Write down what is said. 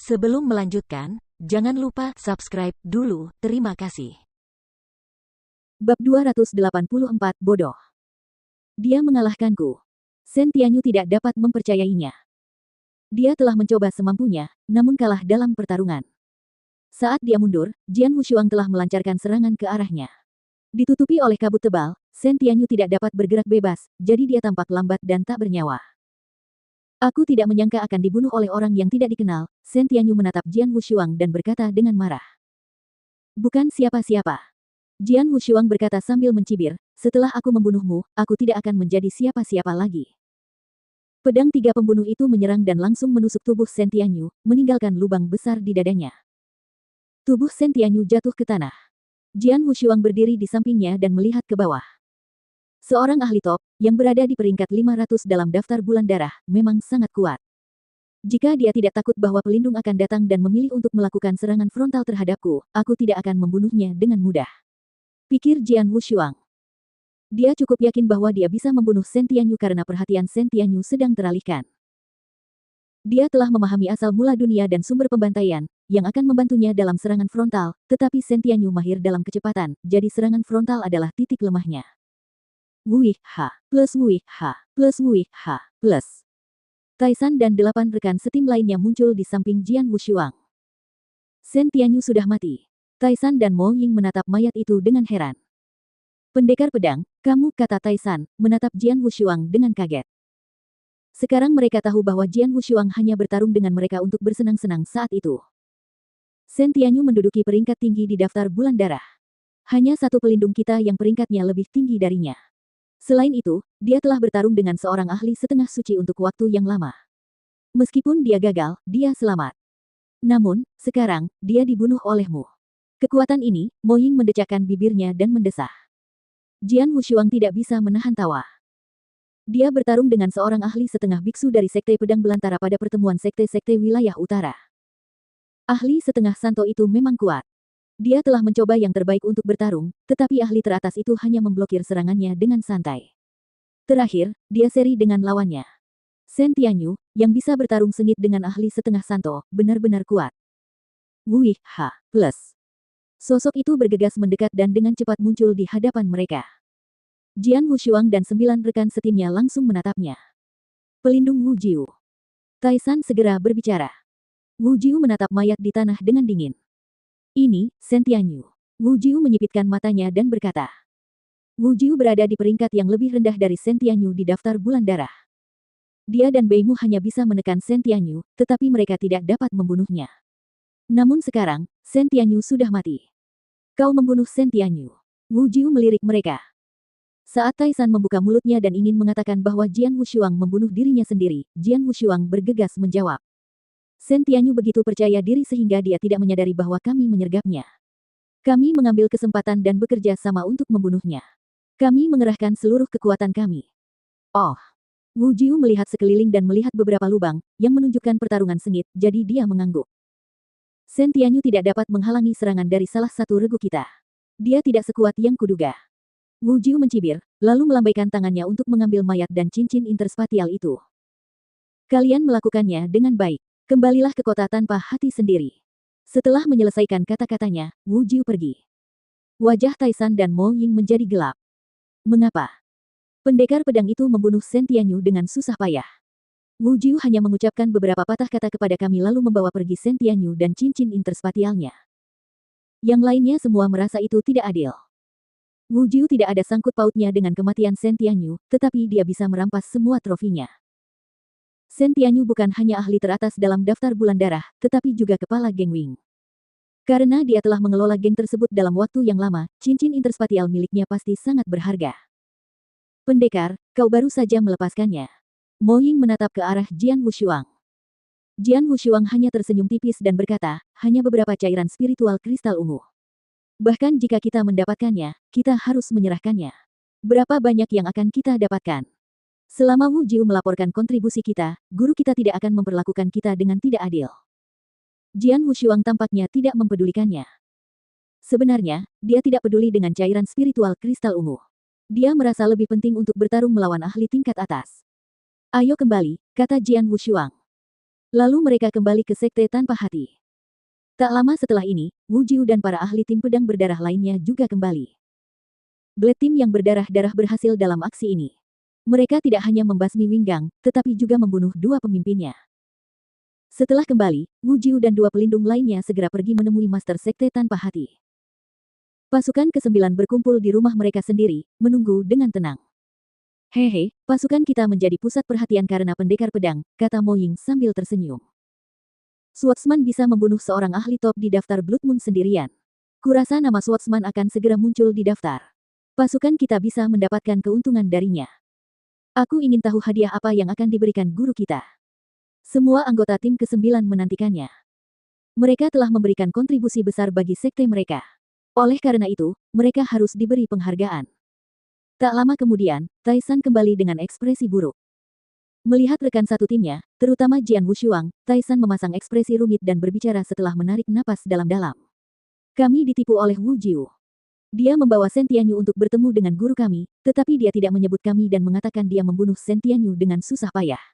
Sebelum melanjutkan, jangan lupa subscribe dulu. Terima kasih. Bab 284 Bodoh. Dia mengalahkanku. Shen Tianyu tidak dapat mempercayainya. Dia telah mencoba semampunya, namun kalah dalam pertarungan. Saat dia mundur, Jian Wushuang telah melancarkan serangan ke arahnya. Ditutupi oleh kabut tebal, Shen Tianyu tidak dapat bergerak bebas, jadi dia tampak lambat dan tak bernyawa. Aku tidak menyangka akan dibunuh oleh orang yang tidak dikenal. Shen Tianyu menatap Jian Wushuang dan berkata dengan marah. Bukan siapa-siapa. Jian Wushuang berkata sambil mencibir, setelah aku membunuhmu, aku tidak akan menjadi siapa-siapa lagi. Pedang tiga pembunuh itu menyerang dan langsung menusuk tubuh Shen Tianyu, meninggalkan lubang besar di dadanya. Tubuh Shen Tianyu jatuh ke tanah. Jian Wushuang berdiri di sampingnya dan melihat ke bawah. Seorang ahli top, yang berada di peringkat 500 dalam daftar bulan darah, memang sangat kuat. Jika dia tidak takut bahwa pelindung akan datang dan memilih untuk melakukan serangan frontal terhadapku, aku tidak akan membunuhnya dengan mudah. Pikir Jian Wushuang. Dia cukup yakin bahwa dia bisa membunuh Shen Tianyu karena perhatian Shen Tianyu sedang teralihkan. Dia telah memahami asal mula dunia dan sumber pembantaian, yang akan membantunya dalam serangan frontal, tetapi Shen Tianyu mahir dalam kecepatan, jadi serangan frontal adalah titik lemahnya. Wui Ha plus Wui Ha plus Wui Ha plus. Taisan dan 8 rekan setim lainnya muncul di samping Jian Wushuang. Shen Tianyu sudah mati. Taisan dan Mo Ying menatap mayat itu dengan heran. Pendekar pedang, kamu, kata Taisan, menatap Jian Wushuang dengan kaget. Sekarang mereka tahu bahwa Jian Wushuang hanya bertarung dengan mereka untuk bersenang-senang saat itu. Shen Tianyu menduduki peringkat tinggi di daftar bulan darah. Hanya satu pelindung kita yang peringkatnya lebih tinggi darinya. Selain itu, dia telah bertarung dengan seorang ahli setengah suci untuk waktu yang lama. Meskipun dia gagal, dia selamat. Namun, sekarang, dia dibunuh olehmu. Kekuatan ini, Mo Ying mendecakkan bibirnya dan mendesah. Jian Wushuang tidak bisa menahan tawa. Dia bertarung dengan seorang ahli setengah biksu dari Sekte Pedang Belantara pada pertemuan sekte-sekte wilayah utara. Ahli setengah santo itu memang kuat. Dia telah mencoba yang terbaik untuk bertarung, tetapi ahli teratas itu hanya memblokir serangannya dengan santai. Terakhir, dia seri dengan lawannya. Shen Tianyu, yang bisa bertarung sengit dengan ahli setengah santo, benar-benar kuat. Wui Ha plus. Sosok itu bergegas mendekat dan dengan cepat muncul di hadapan mereka. Jian Wushuang dan 9 rekan setimnya langsung menatapnya. Pelindung Wu Jiu. Taisan segera berbicara. Wu Jiu menatap mayat di tanah dengan dingin. Ini, Shen Tianyu. Wu Jiu menyipitkan matanya dan berkata. Wu Jiu berada di peringkat yang lebih rendah dari Shen Tianyu di daftar bulan darah. Dia dan Bei Mu hanya bisa menekan Shen Tianyu, tetapi mereka tidak dapat membunuhnya. Namun sekarang, Shen Tianyu sudah mati. Kau membunuh Shen Tianyu. Wu Jiu melirik mereka. Saat Taisan membuka mulutnya dan ingin mengatakan bahwa Jian Wushuang membunuh dirinya sendiri, Jian Wushuang bergegas menjawab. Shen Tianyu begitu percaya diri sehingga dia tidak menyadari bahwa kami menyergapnya. Kami mengambil kesempatan dan bekerja sama untuk membunuhnya. Kami mengerahkan seluruh kekuatan kami. Oh. Wu Jiu melihat sekeliling dan melihat beberapa lubang, yang menunjukkan pertarungan sengit, jadi dia mengangguk. Shen Tianyu tidak dapat menghalangi serangan dari salah satu regu kita. Dia tidak sekuat yang kuduga. Wu Jiu mencibir, lalu melambaikan tangannya untuk mengambil mayat dan cincin interspatial itu. Kalian melakukannya dengan baik. Kembalilah ke kota tanpa hati sendiri. Setelah menyelesaikan kata-katanya, Wu Jiu pergi. Wajah Taisan dan Mo Ying menjadi gelap. Mengapa? Pendekar pedang itu membunuh Shen Tianyu dengan susah payah. Wu Jiu hanya mengucapkan beberapa patah kata kepada kami lalu membawa pergi Shen Tianyu dan cincin interspatialnya. Yang lainnya semua merasa itu tidak adil. Wu Jiu tidak ada sangkut pautnya dengan kematian Shen Tianyu, tetapi dia bisa merampas semua trofinya. Shen Tianyu bukan hanya ahli teratas dalam daftar bulan darah, tetapi juga kepala geng Wing. Karena dia telah mengelola geng tersebut dalam waktu yang lama, cincin interspatial miliknya pasti sangat berharga. Pendekar, kau baru saja melepaskannya. Mo Ying menatap ke arah Jian Wushuang. Jian Wushuang hanya tersenyum tipis dan berkata, hanya beberapa cairan spiritual kristal ungu. Bahkan jika kita mendapatkannya, kita harus menyerahkannya. Berapa banyak yang akan kita dapatkan? Selama Wu Jiu melaporkan kontribusi kita, guru kita tidak akan memperlakukan kita dengan tidak adil. Jian Wushuang tampaknya tidak mempedulikannya. Sebenarnya, dia tidak peduli dengan cairan spiritual kristal ungu. Dia merasa lebih penting untuk bertarung melawan ahli tingkat atas. Ayo kembali, kata Jian Wushuang. Lalu mereka kembali ke sekte tanpa hati. Tak lama setelah ini, Wu Jiu dan para ahli tim pedang berdarah lainnya juga kembali. Blade Team yang berdarah-darah berhasil dalam aksi ini. Mereka tidak hanya membasmi Winggang, tetapi juga membunuh dua pemimpinnya. Setelah kembali, Wu Jiu dan dua pelindung lainnya segera pergi menemui Master Sekte tanpa hati. Pasukan ke-9 berkumpul di rumah mereka sendiri, menunggu dengan tenang. Hehe, pasukan kita menjadi pusat perhatian karena pendekar pedang, kata Mo Ying sambil tersenyum. Swordsman bisa membunuh seorang ahli top di daftar Blood Moon sendirian. Kurasa nama Swordsman akan segera muncul di daftar. Pasukan kita bisa mendapatkan keuntungan darinya. Aku ingin tahu hadiah apa yang akan diberikan guru kita. Semua anggota tim ke-9 menantikannya. Mereka telah memberikan kontribusi besar bagi sekte mereka. Oleh karena itu, mereka harus diberi penghargaan. Tak lama kemudian, Taisan kembali dengan ekspresi buruk. Melihat rekan satu timnya, terutama Jian Wushuang, Taisan memasang ekspresi rumit dan berbicara setelah menarik napas dalam-dalam. Kami ditipu oleh Wu Jiu. Dia membawa Shen Tianyu untuk bertemu dengan guru kami, tetapi dia tidak menyebut kami dan mengatakan dia membunuh Shen Tianyu dengan susah payah.